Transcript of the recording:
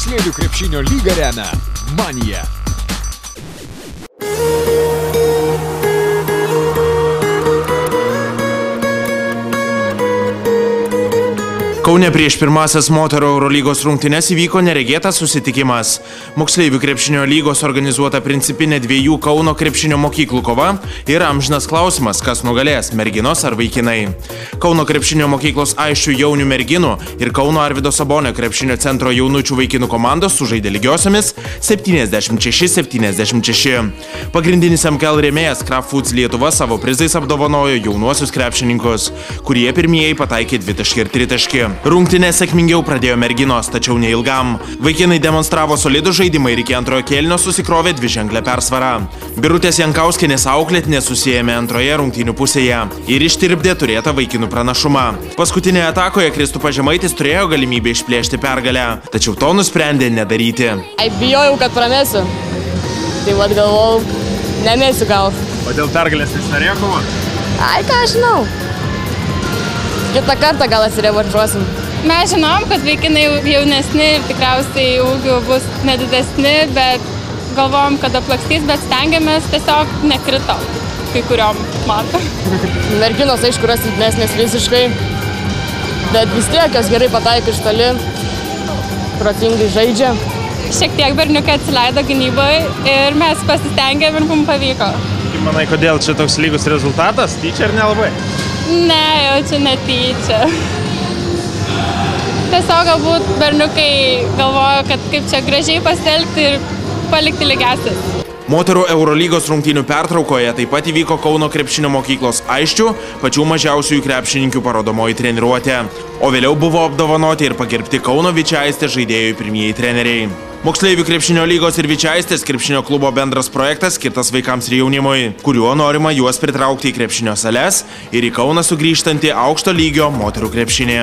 Moksleivių krepšinio lygą remia Manija. Kaune prieš pirmasias moterų Eurolygos rungtynes įvyko neregėtas susitikimas. Moksleivių krepšinio lygos organizuota principinė dviejų Kauno krepšinio mokyklų kova ir amžinas klausimas, kas nugalės – merginos ar vaikinai. Kauno krepšinio mokyklos Aisčių jaunių merginų ir Kauno Arvydo Sabonio krepšinio centro jaunučių vaikinų komandos sužaidė lygiosiomis 76-76. Pagrindinis MKL rėmėjas Kraft Foods Lietuva savo prizais apdovanojo jaunuosius krepšininkus, kurie pirmieji pataikė 2 taškį ir 3 taškį. Rungtynę sėkmingiau pradėjo merginos, tačiau neilgam. Vaikinai demonstravo solidų žaidimą ir iki antrojo kėlinio susikrovė dviženklę persvarą. Birutės Jankauskienės auklėtinė susijėmė antroje rungtynių pusėje ir ištirpdė turėtą vaikinų pranašumą. Paskutinėje atakoje Kristupas Žemaitis turėjo galimybę išplėšti pergalę, tačiau to nusprendė nedaryti. Bijojau, kad pramesiu. Tai vad galvojau, nemesiu gal. O dėl pergalės jis norėjo kovoti? Ai, ką aš žinau. Kitą kartą gal atsirevanšuosim. Mes žinom, kad vaikinai jaunesni ir tikriausiai ūgių bus nedidesni, bet galvojom, kad aplakstys, bet stengiamės tiesiog nekrito kai kuriom matom. Merginos, aišku, yra silpnesnės fiziškai, bet vis tiek jos gerai pataiko iš toli, protingai žaidžia. Šiek tiek berniukai atsileido gynyboje ir mes pasistengėm ir mums pavyko. Kaip manai, kodėl čia toks lygus rezultatas? Tyčia ar nelabai? Ne, jau čia netyčia. Tiesiog galbūt berniukai galvojo, kad kaip čia gražiai pasielgti ir palikti lygiasis. Moterų Eurolygos rungtynių pertraukoje taip pat įvyko Kauno krepšinio mokyklos Aisčių, pačių mažiausiųjų krepšininkių parodomoji treniruotė. O vėliau buvo apdovanoti ir pagerbti Kauno Vičiaistės žaidėjų pirmieji treneriai. Moksleivių krepšinio lygos ir Vičiaistės krepšinio klubo bendras projektas skirtas vaikams ir jaunimui, kuriuo norima juos pritraukti į krepšinio sales ir į Kauną sugrįžtantį aukšto lygio moterų krepšinį.